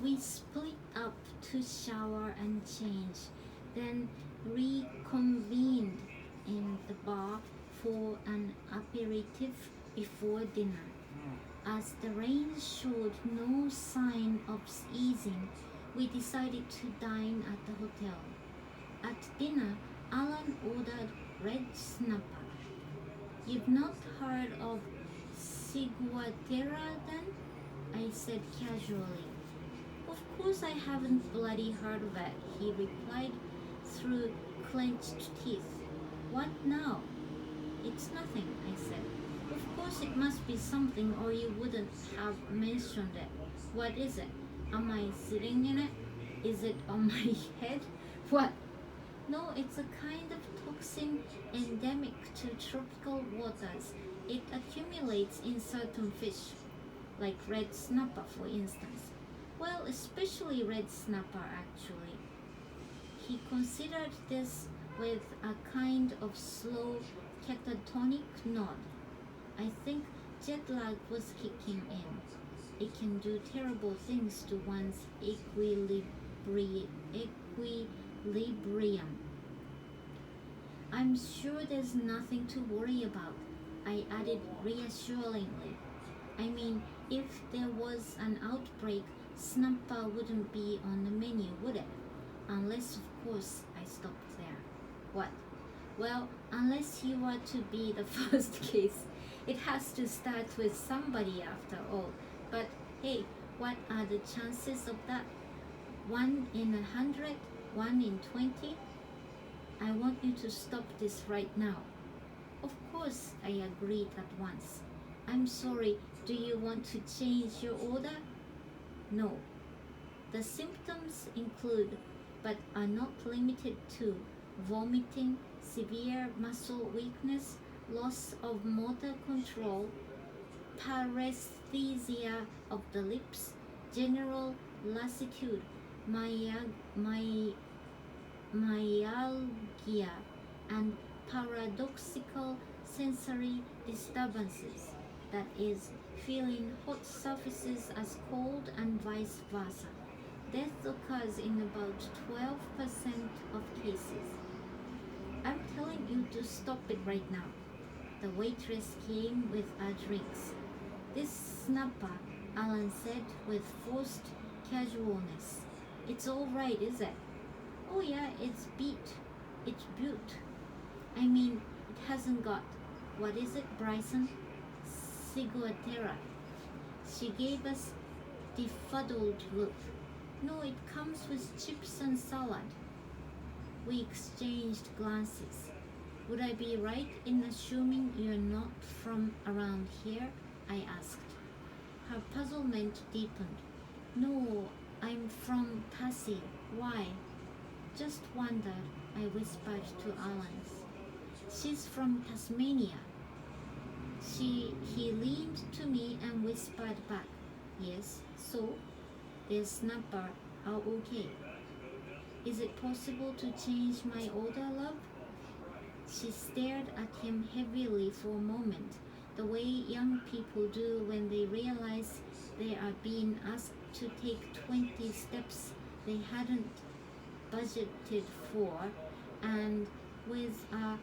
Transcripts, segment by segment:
We split up to shower and change, then reconvened in the bar for an aperitif before dinner. As the rain showed no sign of easing, we decided to dine at the hotel. At dinner, Alan ordered red snapper. You've not heard of Ciguatera then? I said casually. Of course I haven't bloody heard of it, he replied through clenched teeth. What now? It's nothing, I said. Of course it must be something or you wouldn't have mentioned it. What is it? Am I sitting in it? Is it on my head? What? No, it's a kind of toxin endemic to tropical waters. It accumulates in certain fish, like red snapper for instance. Well, especially red snapper actually. He considered this with a kind of slow catatonic nod. I think jet lag was kicking in. It can do terrible things to one's equilibrium. I'm sure there's nothing to worry about, I added reassuringly. I mean, if there was an outbreak, snapper wouldn't be on the menu, would it? Unless, of course, I stopped there. What? Well, unless you are to be the first case. It has to start with somebody after all. But hey, what are the chances of that? 1 in 100? 1 in 20? I want you to stop this right now. Of course, I agreed at once. I'm sorry, do you want to change your order? No. The symptoms include, but are not limited to, vomiting, severe muscle weakness, loss of motor control, paresthesia of the lips, general lassitude, myalgia, and paradoxical sensory disturbances, that is, feeling hot surfaces as cold and vice versa. Death occurs in about 12% of cases. I'm telling you to stop it right now. The waitress came with our drinks. This snapper, Alan said with forced casualness. It's all right, is it? Oh yeah, it's beat. It's butte. I mean, it hasn't got, what is it, Bryson? Ciguatera. She gave us befuddled look. No, it comes with chips and salad. We exchanged glances. Would I be right in assuming you're not from around here? I asked. Her puzzlement deepened. No, I'm from Passy. Why? Just wondered, I whispered to Alan. She's from Tasmania. He leaned to me and whispered back. Yes, so? The snapper are okay. Is it possible to change my order, love? She stared at him heavily for a moment, the way young people do when they realize they are being asked to take 20 steps they hadn't budgeted for, and with a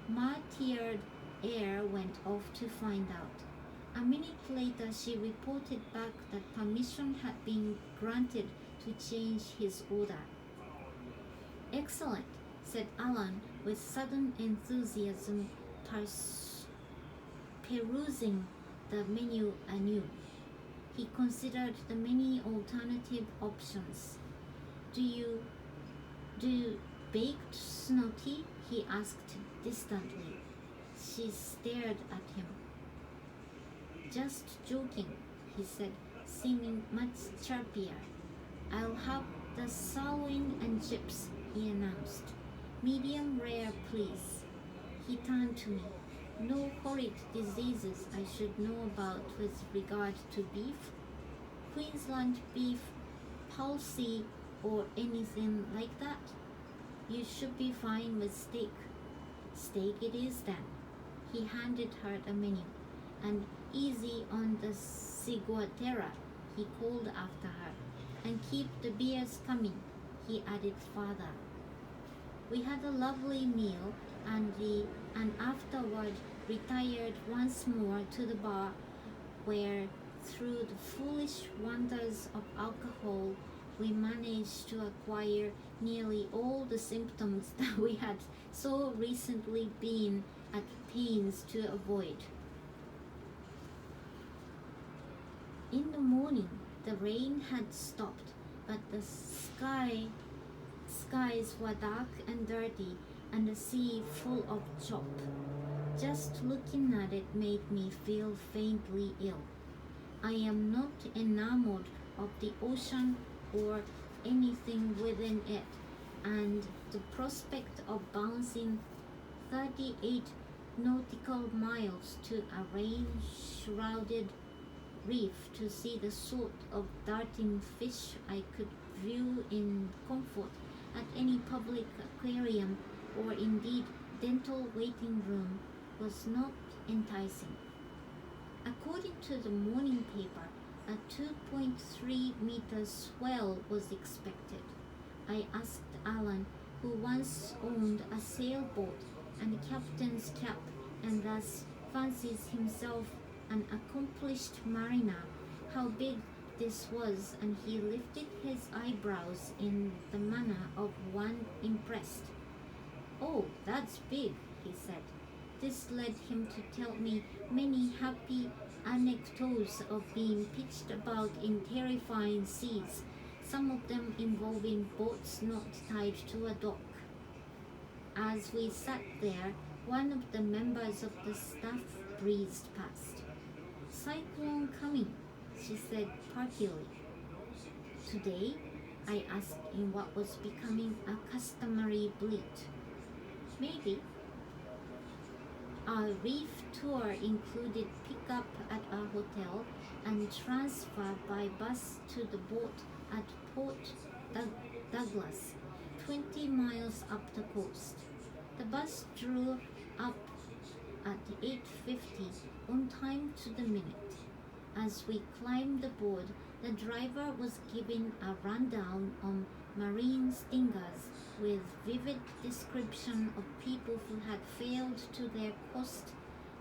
martyred air went off to find out. A minute later, she reported back that permission had been granted to change his order. Excellent, said Alan with sudden enthusiasm, perusing the menu anew. He considered the many alternative options. Do you baked snotty? He asked distantly. She stared at him. Just joking, he said, seeming much chirpier. I'll have the sirloin and chips, he announced. Medium rare, please. He turned to me. No horrid diseases I should know about with regard to beef? Queensland beef palsy or anything like that? You should be fine with steak. Steak it is then. He handed her the menu. And easy on the ciguatera, he called after her. And keep the beers coming, he added further. We had a lovely meal and afterward retired once more to the bar where, through the foolish wonders of alcohol, we managed to acquire nearly all the symptoms that we had so recently been at pains to avoid. In the morning, the rain had stopped, but the skies were dark and dirty, and the sea full of chop. Just looking at it made me feel faintly ill. I am not enamored of the ocean or anything within it, and the prospect of bouncing 38 nautical miles to a rain-shrouded reef to see the sort of darting fish I could view in comfort at any public aquarium or indeed dental waiting room was not enticing. According to the morning paper, a 2.3-meter swell was expected. I asked Alan, who once owned a sailboat and a captain's cap and thus fancies himself an accomplished mariner, how big this was, and he lifted his eyebrows in the manner of one impressed. "Oh, that's big," he said. This led him to tell me many happy anecdotes of being pitched about in terrifying seas, some of them involving boats not tied to a dock. As we sat there, one of the members of the staff breezed past. "Cyclone coming," she said perkily. "Today?" I asked in what was becoming a customary bleat. "Maybe." Our reef tour included pickup at a hotel and transfer by bus to the boat at Port Douglas, 20 miles up the coast. The bus drew up at 8:50 on time to the minute. As we climbed aboard, the driver was giving a rundown on marine stingers with vivid description of people who had failed to their post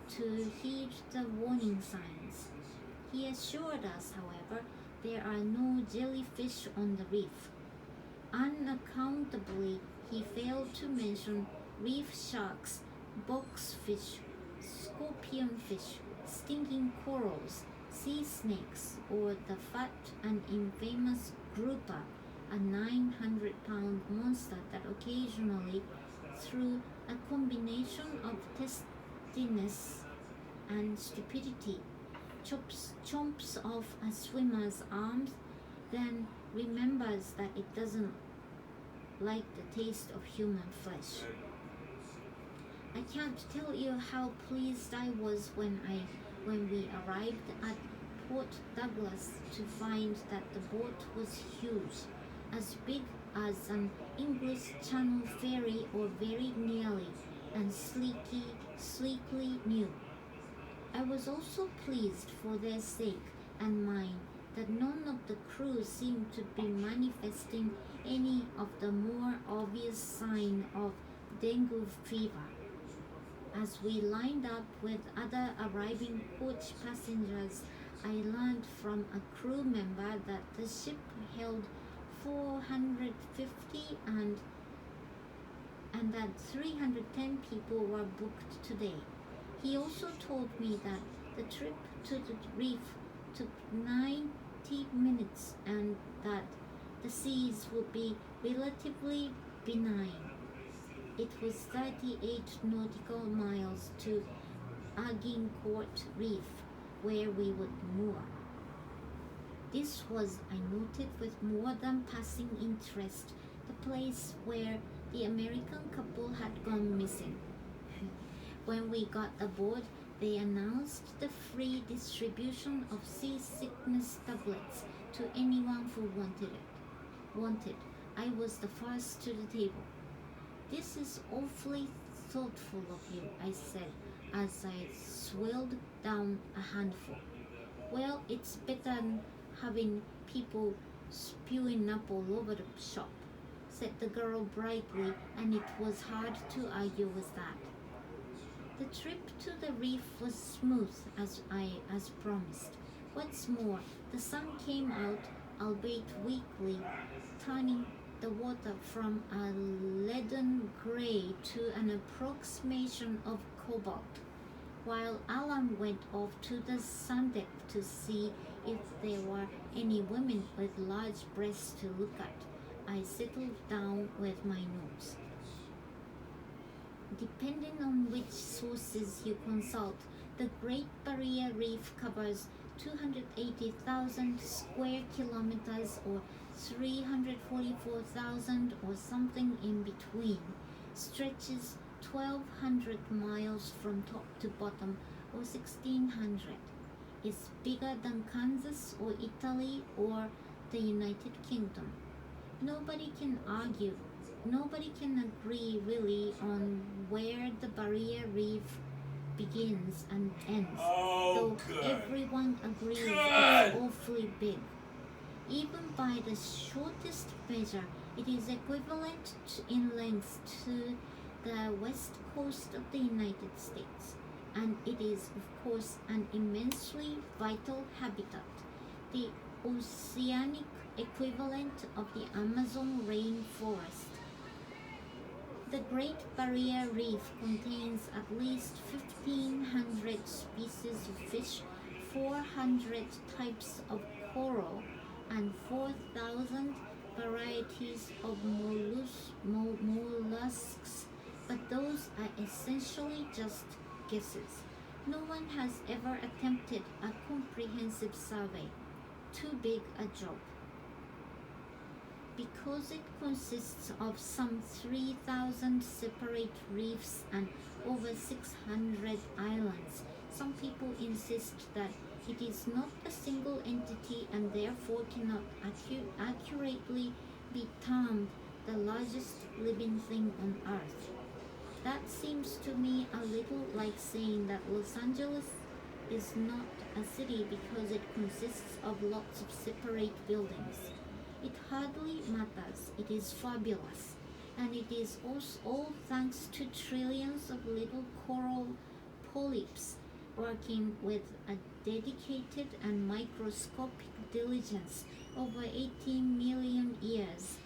to heed the warning signs. He assured us, however, there are no jellyfish on the reef. Unaccountably, he failed to mention reef sharks, boxfish, scorpionfish, stinging corals, sea snakes, or the fat and infamous grouper, a 900-pound monster that occasionally, through a combination of testiness and stupidity, chomps off a swimmer's arms, then remembers that it doesn't like the taste of human flesh. I can't tell you how pleased I was when we arrived at Port Douglas to find that the boat was huge, as big as an English Channel ferry or very nearly, and sleekly new. I was also pleased for their sake and mine that none of the crew seemed to be manifesting any of the more obvious sign of dengue fever. As we lined up with other arriving coach passengers, I learned from a crew member that the ship held 450 and that 310 people were booked today. He also told me that the trip to the reef took 90 minutes and that the seas would be relatively benign. It was 38 nautical miles to Agincourt Reef, where we would moor. This was, I noted with more than passing interest, the place where the American couple had gone missing. When we got aboard, they announced the free distribution of seasickness tablets to anyone who wanted. I was the first to the table. "This is awfully thoughtful of you," I said as I swilled down a handful. "Well, it's better than having people spewing up all over the shop, said the girl brightly, and it was hard to argue with that. The trip to the reef was smooth as promised. What's more, the sun came out, albeit weakly, turning the water from a leaden grey to an approximation of cobalt. While Alan went off to the sun deck to see if there were any women with large breasts to look at, I settled down with my notes. Depending on which sources you consult, the Great Barrier Reef covers 280,000 square kilometers or 344,000 or something in between, stretches 1,200 miles from top to bottom or 1,600. It's bigger than Kansas or Italy or the United Kingdom. Nobody can agree really on where the Barrier Reef begins and ends, though everyone agrees it's awfully big. Even by the shortest measure, it is equivalent in length to the west coast of the United States, and it is, of course, an immensely vital habitat, the oceanic equivalent of the Amazon rainforest. The Great Barrier Reef contains at least 1,500 species of fish, 400 types of coral, and 4,000 varieties of mollusks, but those are essentially just guesses. No one has ever attempted a comprehensive survey. Too big a job. Because it consists of some 3,000 separate reefs and over 600 islands, some people insist that it is not a single entity and therefore cannot accurately be termed the largest living thing on earth. That seems to me a little like saying that Los Angeles is not a city because it consists of lots of separate buildings. It hardly matters. It is fabulous. And it is all thanks to trillions of little coral polyps working with a dedicated and microscopic diligence over 18 million years,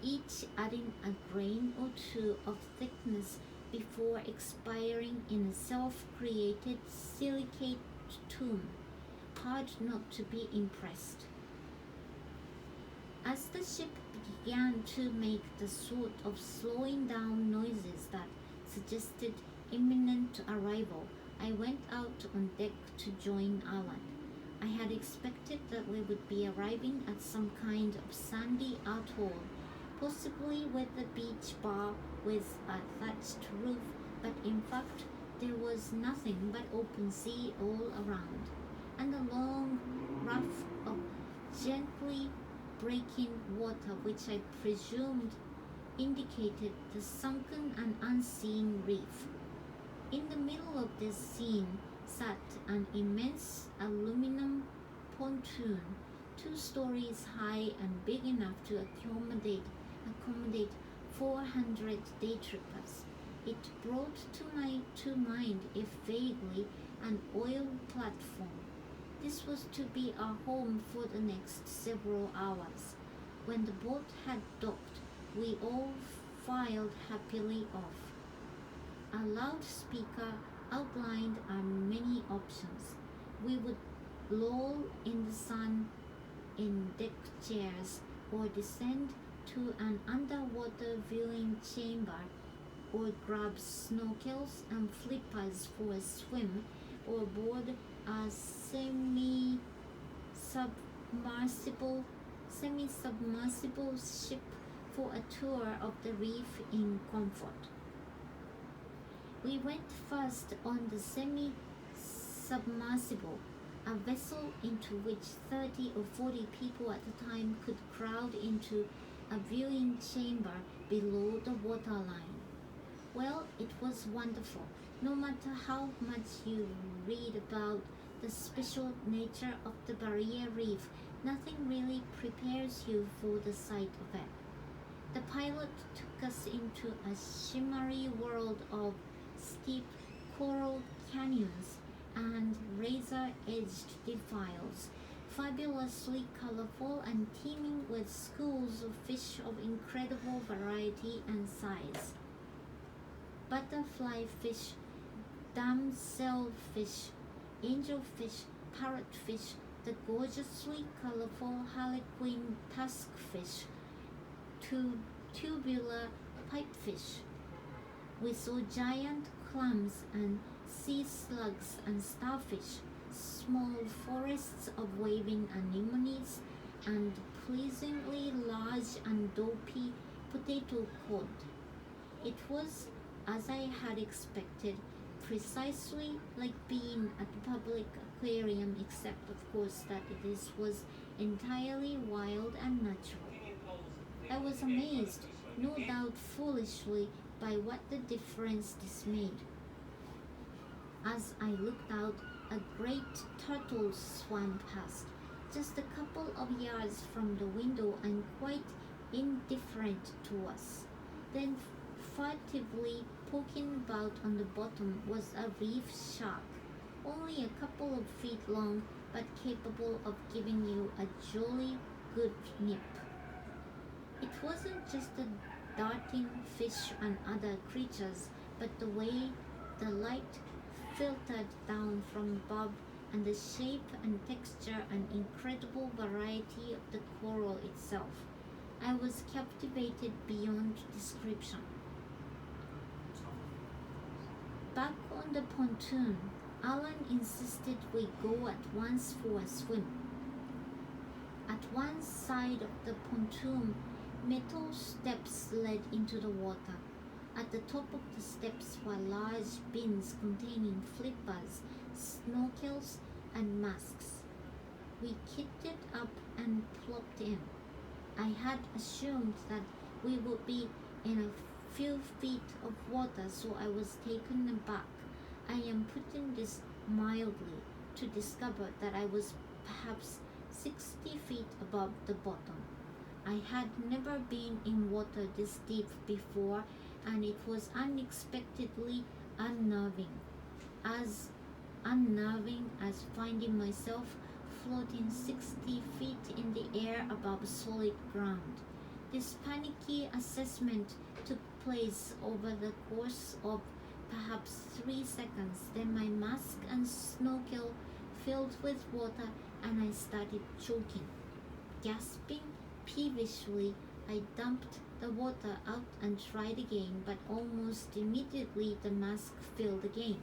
each adding a grain or two of thickness before expiring in a self-created silicate tomb. Hard not to be impressed. As the ship began to make the sort of slowing down noises that suggested imminent arrival, I went out on deck to join Alan. I had expected that we would be arriving at some kind of sandy atoll, possibly with a beach bar with a thatched roof, but in fact there was nothing but open sea all around, and a long ruff of gently breaking water which I presumed indicated the sunken and unseen reef. In the middle of this scene sat an immense aluminum pontoon, 2 stories high and big enough to accommodate 400 day trippers. It brought to mind, if vaguely, an oil platform. This was to be our home for the next several hours. When the boat had docked, we all filed happily off. A loudspeaker outlined our many options. We would loll in the sun in deck chairs, or descend to an underwater viewing chamber, or grab snorkels and flippers for a swim, or board a semi-submersible ship for a tour of the reef in comfort. We went first on the semi-submersible, a vessel into which 30 or 40 people at a time could crowd into a viewing chamber below the waterline. Well, it was wonderful. No matter how much you read about the special nature of the Barrier Reef, Nothing really prepares you for the sight of it. The pilot took us into a shimmery world of steep coral canyons and razor-edged defiles, fabulously colorful and teeming with schools of fish of incredible variety and size. Butterfly fish, damselfish, angelfish, parrotfish, the gorgeously colorful harlequin tuskfish, tubular pipefish. We saw giant clams and sea slugs and starfish, small forests of waving anemones, and pleasingly large and dopey potato cod. It was, as I had expected, precisely like being at the public aquarium, except of course that this was entirely wild and natural. I was amazed, no doubt foolishly, by what the difference this made. As I looked out, a great turtle swam past, just a couple of yards from the window and quite indifferent to us. Then furtively poking about on the bottom was a reef shark, only a couple of feet long but capable of giving you a jolly good nip. It wasn't just the darting fish and other creatures, but the way the light filtered down from above and the shape and texture and incredible variety of the coral itself. I was captivated beyond description. Back on the pontoon, Alan insisted we go at once for a swim. At one side of the pontoon, metal steps led into the water. At the top of the steps were large bins containing flippers, snorkels, and masks. We kitted up and plopped in. I had assumed that we would be in a few feet of water, so I was taken aback. I am putting this mildly, to discover that I was perhaps 60 feet above the bottom. I had never been in water this deep before, and it was unexpectedly unnerving. As unnerving as finding myself floating 60 feet in the air above solid ground. This panicky assessment took place over the course of perhaps 3 seconds. Then my mask and snorkel filled with water and I started choking. Gasping peevishly, I dumped the water out and tried again, but almost immediately the mask filled again.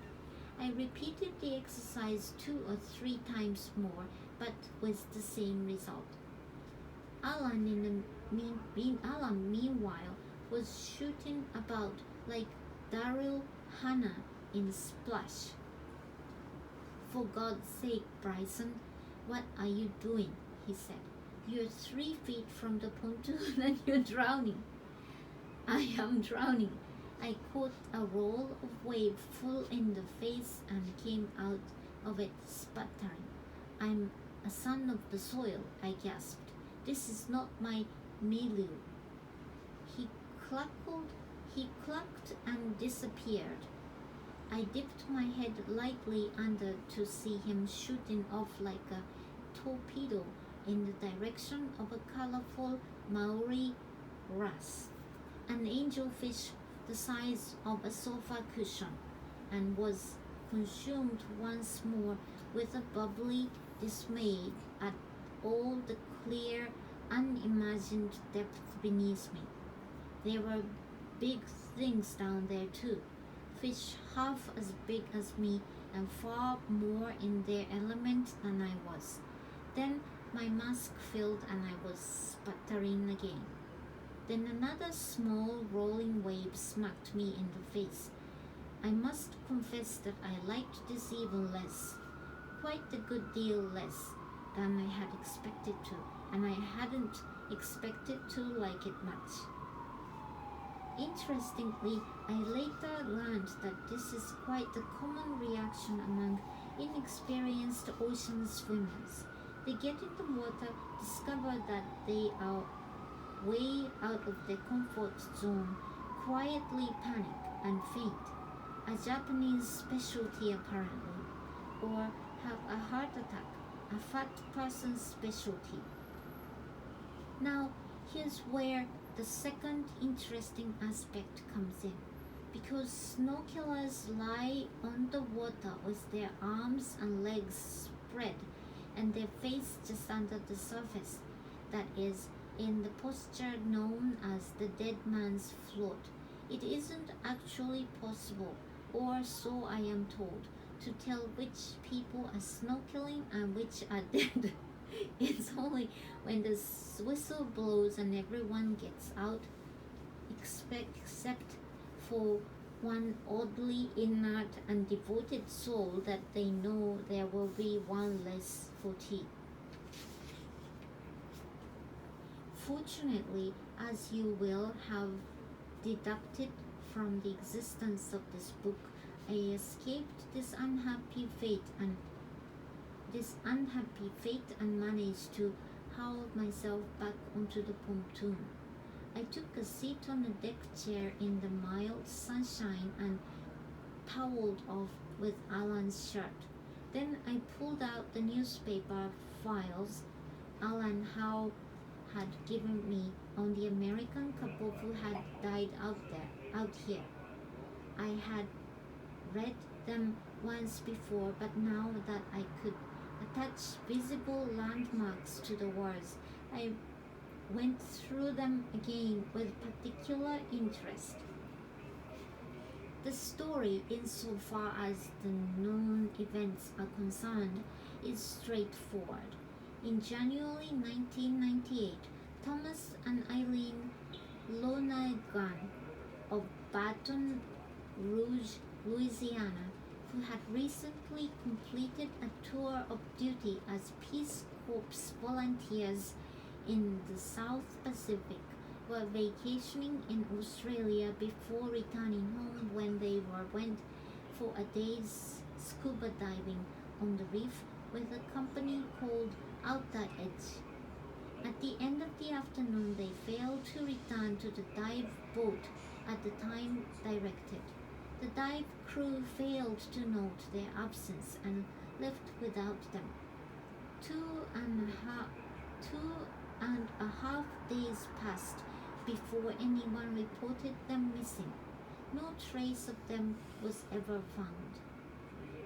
I repeated the exercise 2 or 3 times more, but with the same result. Alan, meanwhile, was shooting about like Daryl Hannah in Splash. "For God's sake, Bryson, what are you doing?" he said. "You're 3 feet from the pontoon and you're drowning." "I am drowning." I caught a roll of wave full in the face and came out of it sputtering. "I'm a son of the soil," I gasped. "This is not my milieu." He clucked and disappeared. I dipped my head lightly under to see him shooting off like a torpedo in the direction of a colorful Maori wrasse, an angelfish the size of a sofa cushion, and was consumed once more with a bubbly dismay at all the clear, unimagined depth beneath me. There were big things down there too, fish half as big as me and far more in their element than I was. Then my mask filled and I was sputtering again. Then another small rolling wave smacked me in the face. I must confess that I liked this even less, quite a good deal less than I had expected to, and I hadn't expected to like it much. Interestingly, I later learned that this is quite a common reaction among inexperienced ocean swimmers. They get in the water, discover that they are way out of their comfort zone, quietly panic and faint, a Japanese specialty apparently, or have a heart attack, a fat person's specialty. Now, here's where the second interesting aspect comes in. Because snorkelers lie on the water with their arms and legs spread and their face just under the surface, that is, in the posture known as the dead man's float, it isn't actually possible, or so I am told, to tell which people are snorkeling and which are dead. It's only when the whistle blows and everyone gets out, except for one oddly inert and devoted soul, that they know there will be one less for tea. Fortunately, as you will have deducted from the existence of this book, I escaped this unhappy fate and managed to haul myself back onto the pontoon. I took a seat on a deck chair in the mild sunshine and toweled off with Alan's shirt. Then I pulled out the newspaper files Alan Howe had given me on the American couple who had died out here. I had read them once before, but now that I could attach visible landmarks to the words, I went through them again with particular interest. The story, insofar as the known events are concerned, is straightforward. In January 1998, Thomas and Eileen Lonergan of Baton Rouge, Louisiana, who had recently completed a tour of duty as Peace Corps volunteers in the South Pacific, were vacationing in Australia before returning home when they went for a day's scuba diving on the reef with a company called Outer Edge. At the end of the afternoon, they failed to return to the dive boat at the time directed. The dive crew failed to note their absence and left without them. Two and a half days passed before anyone reported them missing. No trace of them was ever found.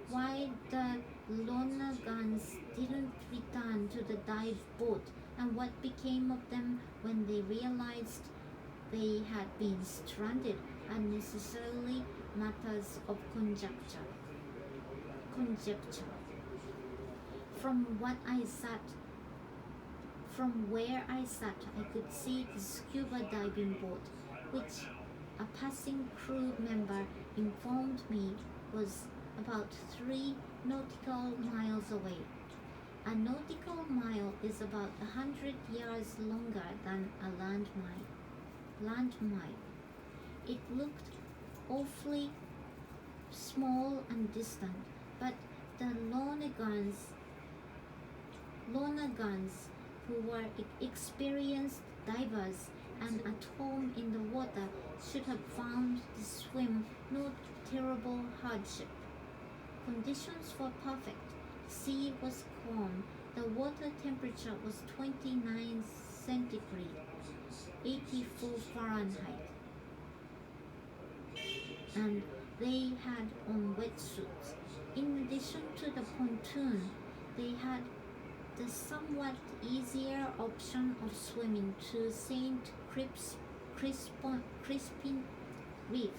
Why the Lonergans didn't return to the dive boat and what became of them when they realized they had been stranded are necessarily matters of conjecture. From where I sat, I could see the scuba diving boat, which a passing crew member informed me was about 3 nautical miles away. A nautical mile is about 100 yards longer than a land mile. It looked awfully small and distant, but the Lonergans, who were experienced divers and at home in the water, should have found the swim no terrible hardship. Conditions were perfect. Sea was calm. The water temperature was 29 centigrade, 84 Fahrenheit, and they had on wetsuits. In addition to the pontoon, they had the somewhat easier option of swimming to St. Crispin Reef,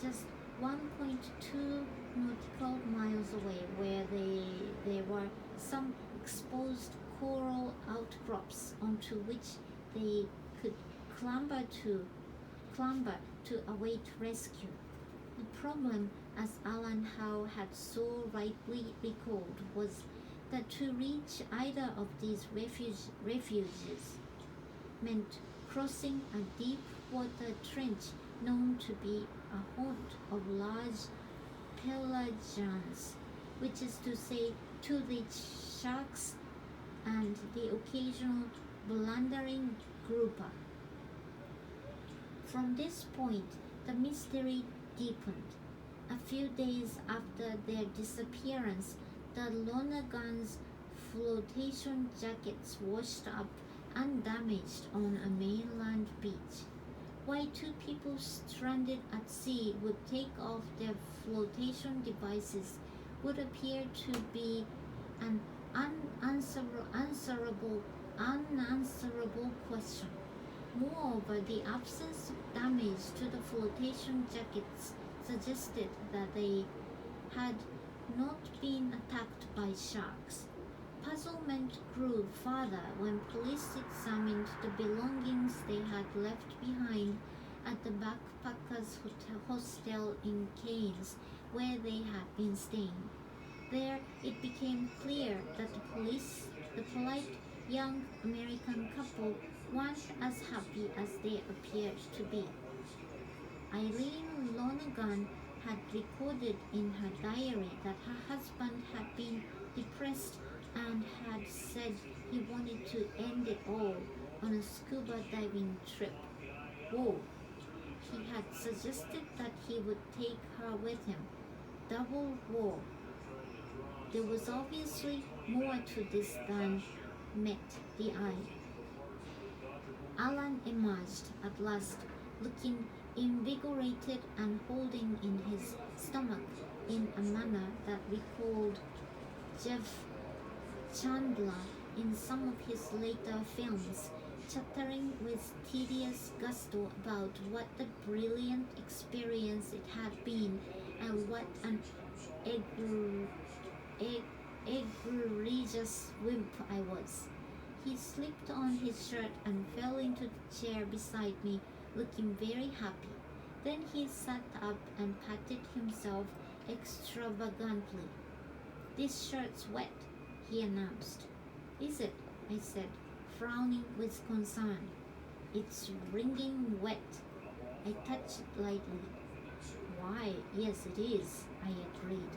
just 1.2 nautical miles away, where there were some exposed coral outcrops onto which they could clamber to await rescue. The problem, as Alan Howe had so rightly recalled, was that to reach either of these refuges meant crossing a deep water trench known to be a haunt of large pelagians, which is to say, toothed sharks, and the occasional blundering grouper. From this point, the mystery deepened. A few days after their disappearance, the Lonergan's flotation jackets washed up undamaged on a mainland beach. Why two people stranded at sea would take off their flotation devices would appear to be an unanswerable question. Moreover, the absence of damage to the flotation jackets suggested that they had not been attacked by sharks. Puzzlement grew further when police examined the belongings they had left behind at the backpackers' hostel in Keynes, where they had been staying. There, it became clear that the polite young American couple, weren't as happy as they appeared to be. Eileen Lonergan had recorded in her diary that her husband had been depressed and had said he wanted to end it all on a scuba diving trip. Whoa! He had suggested that he would take her with him. Double whoa! There was obviously more to this than met the eye. Alan emerged at last, looking invigorated and holding in his stomach in a manner that recalled Jeff Chandler in some of his later films, chattering with tedious gusto about what a brilliant experience it had been and what an egregious wimp I was. He slipped on his shirt and fell into the chair beside me, looking very happy. Then he sat up and patted himself extravagantly. "This shirt's wet," he announced. "Is it?" I said, frowning with concern. "It's wringing wet." I touched it lightly. "Why, yes it is," I agreed.